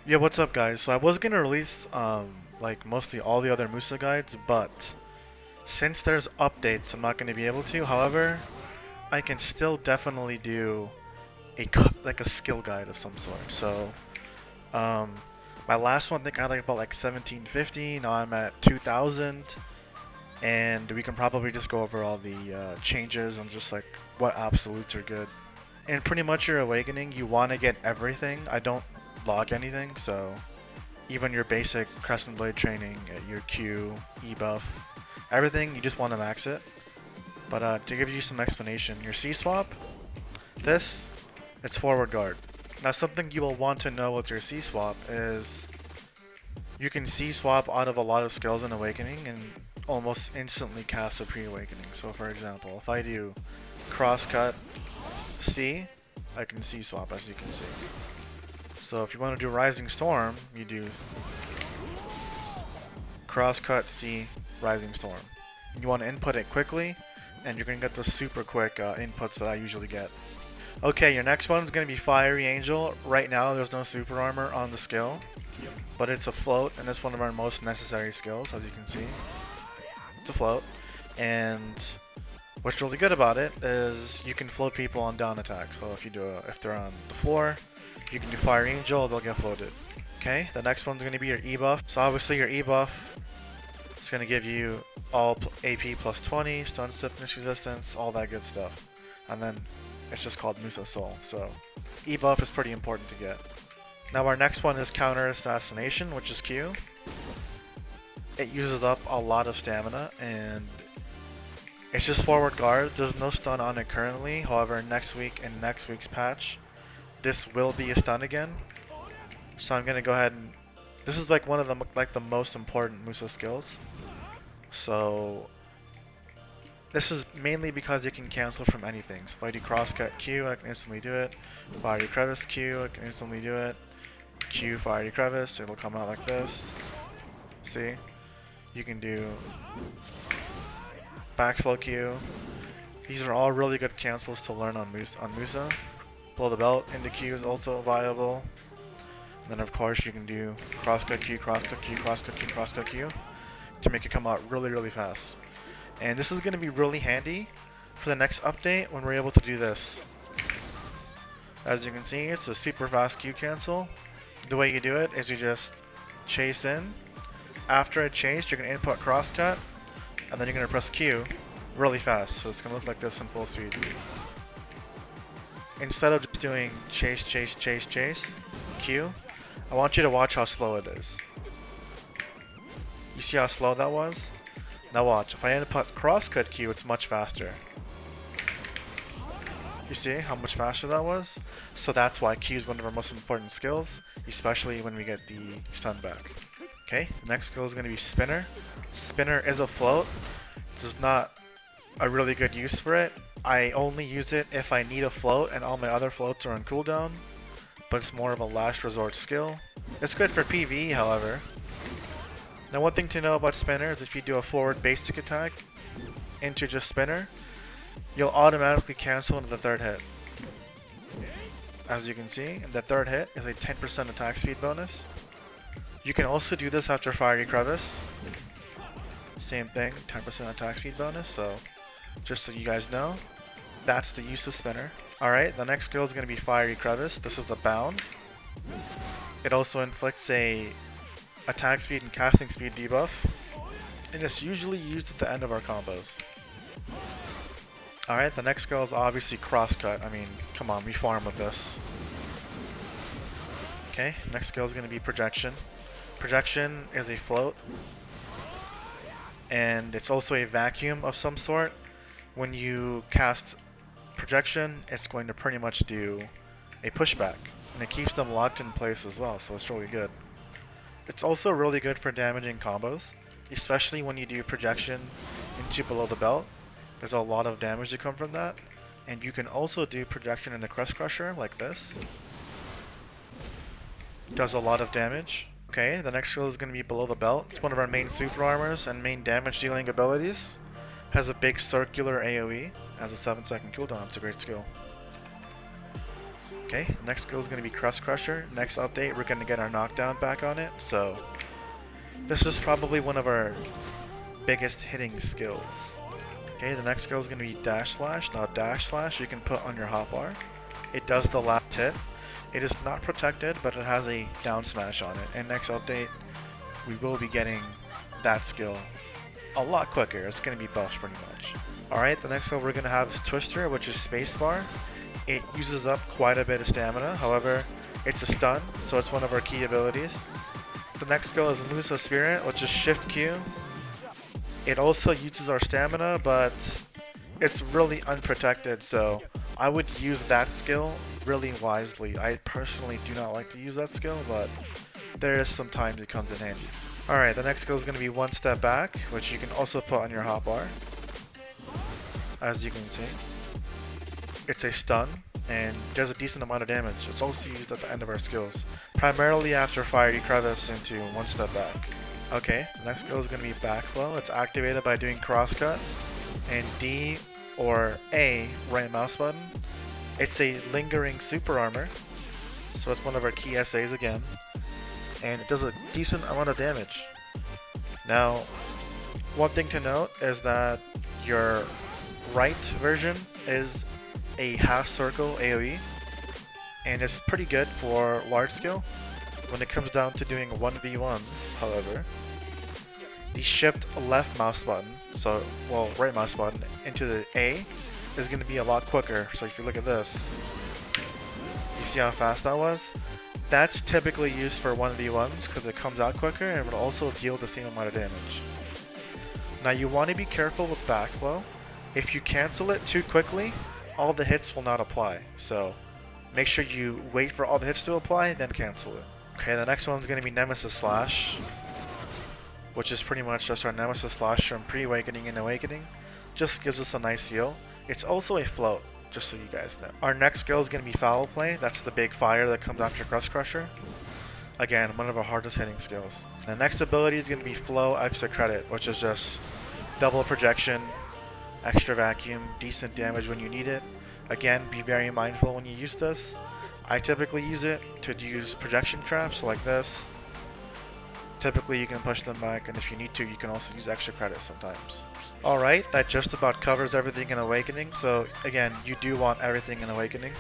Yeah, what's up guys? So I was gonna release like mostly all the other Musa guides, but since there's updates, I'm not gonna be able to. However, I can still definitely do like a skill guide of some sort. So um, my last one I think I had like about like 1750. Now I'm at 2000, and we can probably just go over all the changes and just like what absolutes are good. And pretty much your awakening, you want to get everything. I don't log anything, so even your basic Crescent Blade training, your Q, E buff, everything, you just want to max it. But to give you some explanation, your C swap, this, it's forward guard. Now something you will want to know with your C swap is you can C swap out of a lot of skills in Awakening and almost instantly cast a pre-awakening. So for example, if I do Crosscut C, I can C swap as you can see. So if you want to do Rising Storm, you do Crosscut C Rising Storm. You want to input it quickly, and you're going to get the super quick inputs that I usually get. Okay, your next one is going to be Fiery Angel. Right now there's no super armor on the skill, but it's a float, and it's one of our most necessary skills, as you can see. It's a float, and what's really good about it is you can float people on down attacks. So if they're on the floor, you can do Fire Angel, they'll get floated. Okay, the next one's going to be your E buff. So obviously your E buff is going to give you all AP plus 20, stun stiffness resistance, all that good stuff. And then it's just called Musa Soul. So E buff is pretty important to get. Now our next one is Counter Assassination, which is Q. It uses up a lot of stamina, and it's just forward guard. There's no stun on it currently. However, next week in next week's patch, this will be a stun again. So I'm gonna go ahead and this is like one of the most important Musa skills. So this is mainly because you can cancel from anything. So if I do Crosscut Q, I can instantly do it. Fiery Crevice Q, I can instantly do it. Q Fiery Crevice, it'll come out like this. See? You can do Backflow Q. These are all really good cancels to learn on Musa. Blow the belt into Q is also viable. And then of course you can do Crosscut Q, Crosscut Q, Crosscut Q, Crosscut Q to make it come out really, really fast. And this is going to be really handy for the next update when we're able to do this. As you can see, it's a super fast Q cancel. The way you do it is you just chase in. After it chased, you're going to input Crosscut, and then you're going to press Q really fast. So it's going to look like this in full speed. Instead of just doing chase, chase, chase, chase, Q, I want you to watch how slow it is. You see how slow that was? Now watch, if I input Crosscut Q, it's much faster. You see how much faster that was? So that's why Q is one of our most important skills, especially when we get the stun back. Okay, the next skill is going to be Spinner. Spinner is a float. There's not a really good use for it. I only use it if I need a float and all my other floats are on cooldown, but it's more of a last resort skill. It's good for PvE, however. Now one thing to know about Spinner is if you do a forward basic attack into just Spinner, you'll automatically cancel into the third hit. As you can see, the third hit is a 10% attack speed bonus. You can also do this after Fiery Crevice. Same thing, 10% attack speed bonus, so just so you guys know, that's the use of Spinner. Alright, the next skill is going to be Fiery Crevice. This is the bound. It also inflicts a attack speed and casting speed debuff, and it's usually used at the end of our combos. Alright, the next skill is obviously Crosscut. I mean, come on, we farm with this. Okay, next skill is going to be Projection. Projection is a float, and it's also a vacuum of some sort. When you cast Projection, it's going to pretty much do a pushback, and it keeps them locked in place as well, so it's really good. It's also really good for damaging combos, especially when you do Projection into below the belt. There's a lot of damage to come from that, and you can also do Projection into Crest Crusher like this. Does a lot of damage. Okay, the next skill is going to be below the belt. It's one of our main super armors and main damage dealing abilities. Has a big circular AoE, has a 7-second cooldown. It's a great skill. Okay, next skill is going to be Crust Crusher. Next update, we're going to get our knockdown back on it, so this is probably one of our biggest hitting skills. Okay, the next skill is going to be Dash Slash. Now Dash Slash you can put on your hotbar. It does the last hit. It is not protected, but it has a down smash on it. And next update, we will be getting that skill a lot quicker. It's going to be buffed pretty much. Alright, the next skill we're going to have is Twister, which is Spacebar. It uses up quite a bit of stamina, however, it's a stun, so it's one of our key abilities. The next skill is Musa Spirit, which is Shift Q. It also uses our stamina, but it's really unprotected, so I would use that skill really wisely. I personally do not like to use that skill, but there is some times it comes in handy. Alright, the next skill is going to be One Step Back, which you can also put on your hotbar. As you can see. It's a stun, and does a decent amount of damage. It's also used at the end of our skills, primarily after Fiery Crevice into One Step Back. Okay, the next skill is going to be Backflow. It's activated by doing Crosscut, and D or A, right mouse button. It's a lingering super armor, so it's one of our key SAs again, and it does a decent amount of damage. Now, one thing to note is that your right version is a half circle AoE, and it's pretty good for large scale. When it comes down to doing 1v1s, however, the shift left mouse button, right mouse button into the A is going to be a lot quicker. So if you look at this, you see how fast that was? That's typically used for 1v1s because it comes out quicker and it will also deal the same amount of damage. Now you want to be careful with backflow. If you cancel it too quickly, all the hits will not apply, so make sure you wait for all the hits to apply, then cancel it. Okay, the next one's going to be Nemesis Slash, which is pretty much just our Nemesis Slash from Pre-Awakening and Awakening. Just gives us a nice heal. It's also a float, just so you guys know. Our next skill is going to be Foul Play. That's the big fire that comes after Crust Crusher. Again, one of our hardest hitting skills. The next ability is going to be Flow Extra Credit, which is just double projection, extra vacuum, decent damage when you need it. Again, be very mindful when you use this. I typically use it to use projection traps like this. Typically you can push them back, and if you need to, you can also use extra credit sometimes. Alright, that just about covers everything in Awakening, so again, you do want everything in Awakening.